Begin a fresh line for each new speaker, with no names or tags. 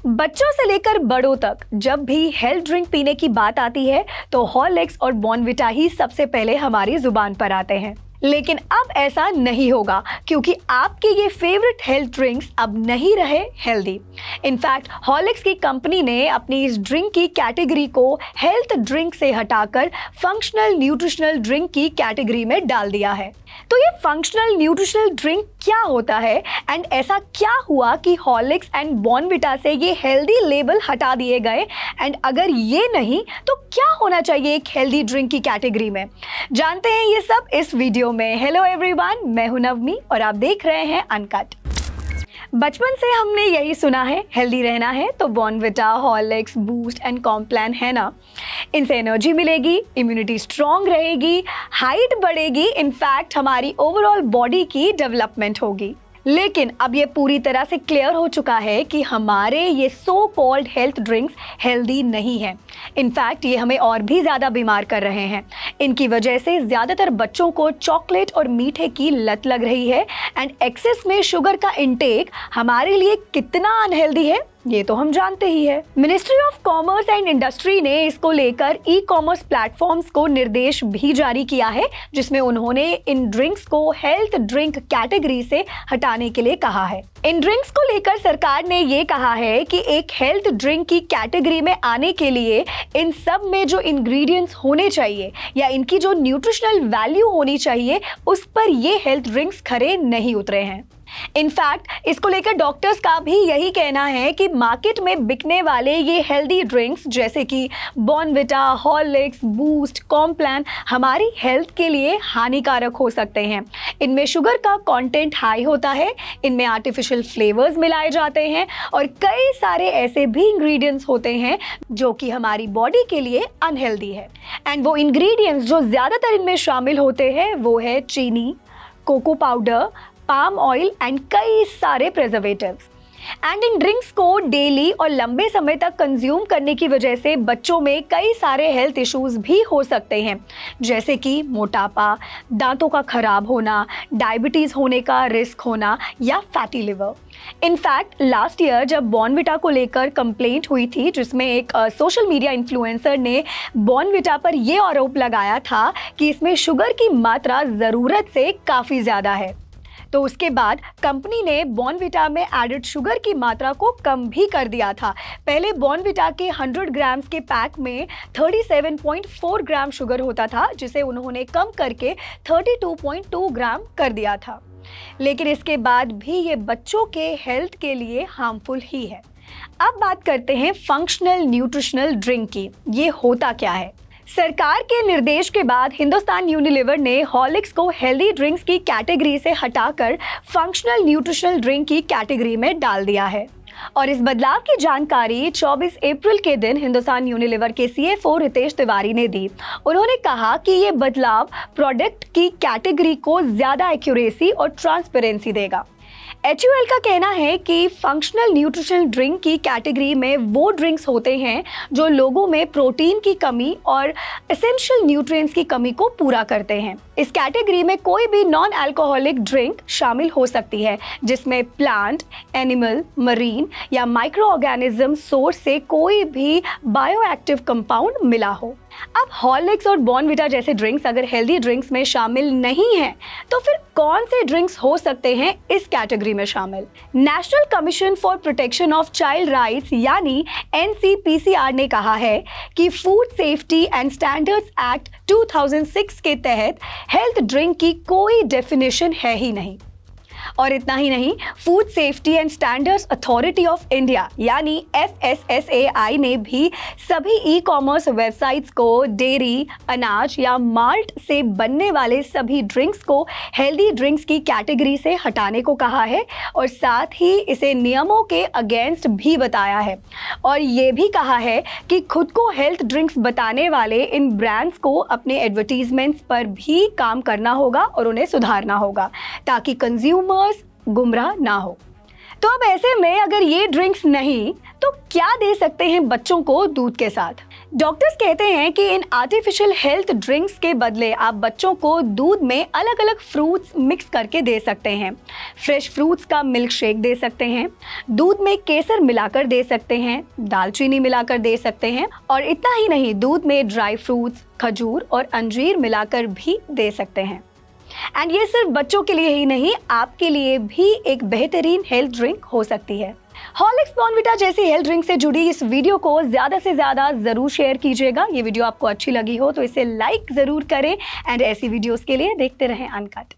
बच्चों से लेकर बड़ों तक जब भी हेल्थ ड्रिंक पीने की बात आती है तो हॉर्लिक्स और बॉर्नविटा ही सबसे पहले हमारी जुबान पर आते हैं। लेकिन अब ऐसा नहीं होगा क्योंकि आपके ये फेवरेट हेल्थ ड्रिंक्स अब नहीं रहे हेल्दी। इनफैक्ट हॉर्लिक्स की कंपनी ने अपनी इस ड्रिंक की कैटेगरी को हेल्थ ड्रिंक से हटाकर फंक्शनल न्यूट्रिशनल ड्रिंक की कैटेगरी में डाल दिया है। तो ये फंक्शनल न्यूट्रिशनल ड्रिंक क्या होता है एंड ऐसा क्या हुआ कि हॉर्लिक्स एंड बॉर्नविटा से ये हेल्दी लेबल हटा दिए गए, एंड अगर ये नहीं तो क्या होना चाहिए एक हेल्दी ड्रिंक की कैटेगरी में? जानते हैं ये सब इस वीडियो में। हेलो एवरीवन, मैं हूं नवमी और आप देख रहे हैं अनकट। बचपन से हमने यही सुना है, हेल्दी रहना है तो Bournvita, Horlicks, boost and Complan है ना, इनसे एनर्जी मिलेगी, इम्यूनिटी स्ट्रॉन्ग रहेगी, हाइट बढ़ेगी, इनफैक्ट हमारी ओवरऑल बॉडी की डेवलपमेंट होगी। लेकिन अब ये पूरी तरह से क्लियर हो चुका है कि हमारे ये so called health drinks healthy नहीं है। इनफैक्ट ये हमें और भी ज़्यादा बीमार कर रहे हैं। इनकी वजह से ज़्यादातर बच्चों को चॉकलेट और मीठे की लत लग रही है, एंड एक्सेस में शुगर का इंटेक हमारे लिए कितना अनहेल्दी है ये तो हम जानते ही है। Ministry of commerce and industry ने इसको लेकर ई कॉमर्स प्लेटफॉर्म्स को निर्देश भी जारी किया है, जिसमें उन्होंने इन ड्रिंक्स को हेल्थ ड्रिंक कैटेगरी से हटाने के लिए कहा है। इन ड्रिंक्स को लेकर सरकार ने ये कहा है कि एक हेल्थ ड्रिंक की कैटेगरी में आने के लिए इन सब में जो इंग्रेडिएंट्स होने चाहिए या इनकी जो न्यूट्रिशनल वैल्यू होनी चाहिए उस पर ये हेल्थ ड्रिंक्स खरे नहीं उतरे हैं। इनफैक्ट इसको लेकर डॉक्टर्स का भी यही कहना है कि मार्केट में बिकने वाले ये हेल्दी ड्रिंक्स जैसे कि बॉर्नविटा, हॉर्लिक्स, बूस्ट, कॉम्प्लान हमारी हेल्थ के लिए हानिकारक हो सकते हैं। इनमें शुगर का कंटेंट हाई होता है, इनमें आर्टिफिशियल फ्लेवर्स मिलाए जाते हैं और कई सारे ऐसे भी इंग्रेडिएंट्स होते हैं जो कि हमारी बॉडी के लिए अनहेल्दी है। एंड वो इंग्रेडिएंट्स जो ज़्यादातर इनमें शामिल होते हैं वो है चीनी, cocoa powder, palm oil and कई सारे प्रिजर्वेटिव्स। एंड इन ड्रिंक्स को डेली और लंबे समय तक कंज्यूम करने की वजह से बच्चों में कई सारे हेल्थ इश्यूज भी हो सकते हैं, जैसे कि मोटापा, दांतों का खराब होना, डायबिटीज़ होने का रिस्क होना या fatty liver. In fact last year जब बॉर्नविटा को लेकर कंप्लेंट हुई थी, जिसमें एक सोशल मीडिया इन्फ्लुएंसर ने बॉर्नविटा पर यह आरोप लगाया था कि इसमें शुगर की मात्रा ज़रूरत से काफ़ी ज़्यादा है, तो उसके बाद कंपनी ने बॉर्नविटा में एडेड शुगर की मात्रा को कम भी कर दिया था। पहले बॉर्नविटा के 100 ग्राम्स के पैक में 37.4 ग्राम शुगर होता था, जिसे उन्होंने कम करके 32.2 ग्राम कर दिया था। लेकिन इसके बाद भी ये बच्चों के हेल्थ के लिए हार्मफुल ही है। अब बात करते हैं फंक्शनल न्यूट्रिशनल ड्रिंक की। ये होता क्या है? सरकार के निर्देश के बाद हिंदुस्तान यूनिलीवर ने हॉर्लिक्स को हेल्दी ड्रिंक्स की कैटेगरी से हटाकर फंक्शनल न्यूट्रिशनल ड्रिंक की कैटेगरी में डाल दिया है। और इस बदलाव की जानकारी 24 अप्रैल के दिन हिंदुस्तान यूनिलीवर के CFO रितेश तिवारी ने दी। उन्होंने कहा कि ये बदलाव प्रोडक्ट की कैटेगरी को ज़्यादा एक्यूरेसी और ट्रांसपेरेंसी देगा। HUL का कहना है कि फंक्शनल न्यूट्रिशनल ड्रिंक की कैटेगरी में वो ड्रिंक्स होते हैं जो लोगों में प्रोटीन की कमी और एसेंशियल न्यूट्रिएंट्स की कमी को पूरा करते हैं। इस कैटेगरी में कोई भी नॉन अल्कोहलिक ड्रिंक शामिल हो सकती है जिसमें प्लांट, एनिमल, मरीन या माइक्रो ऑर्गेनिज्म सोर्स से कोई भी बायोएक्टिव कंपाउंड मिला हो। अब हॉर्लिक्स और बॉर्नविटा जैसे ड्रिंक्स अगर हेल्दी ड्रिंक्स में शामिल नहीं हैं, तो फिर कौन से ड्रिंक्स हो सकते हैं इस कैटेगरी में शामिल? National commission for protection of child rights यानी NCPCR ने कहा है कि food safety and standards act 2006 के तहत हेल्थ ड्रिंक की कोई डेफिनेशन है ही नहीं। और इतना ही नहीं, food safety and standards authority of India यानी FSSAI ने भी सभी ई कॉमर्स वेबसाइट्स को डेयरी, अनाज या माल्ट से बनने वाले सभी ड्रिंक्स को हेल्दी ड्रिंक्स की कैटेगरी से हटाने को कहा है और साथ ही इसे नियमों के अगेंस्ट भी बताया है। और ये भी कहा है कि खुद को हेल्थ ड्रिंक्स बताने वाले इन ब्रांड्स को अपने एडवर्टीजमेंट्स पर भी काम करना होगा और उन्हें सुधारना होगा ताकि कंज्यूमर्स गुमराह ना हो। तो अब ऐसे में अगर ये ड्रिंक्स नहीं तो क्या दे सकते हैं बच्चों को दूध के साथ? डॉक्टर्स कहते हैं कि इन आर्टिफिशियल हेल्थ ड्रिंक्स के बदले आप बच्चों को दूध में अलग अलग फ्रूट्स मिक्स करके दे सकते हैं। फ्रेश फ्रूट्स का मिल्क शेक दे सकते हैं, दूध में केसर मिलाकर दे सकते हैं, दालचीनी मिलाकर दे सकते हैं और इतना ही नहीं, दूध में ड्राई फ्रूट्स, खजूर और अंजीर मिलाकर भी दे सकते हैं। एंड ये सिर्फ बच्चों के लिए ही नहीं, आपके लिए भी एक बेहतरीन हेल्थ ड्रिंक हो सकती है। हॉर्लिक्स बॉर्नविटा जैसी हेल्थ ड्रिंक से जुड़ी इस वीडियो को ज़्यादा से ज़्यादा ज़रूर शेयर कीजिएगा। ये वीडियो आपको अच्छी लगी हो तो इसे लाइक ज़रूर करें एंड ऐसी वीडियोस के लिए देखते रहें अनकट।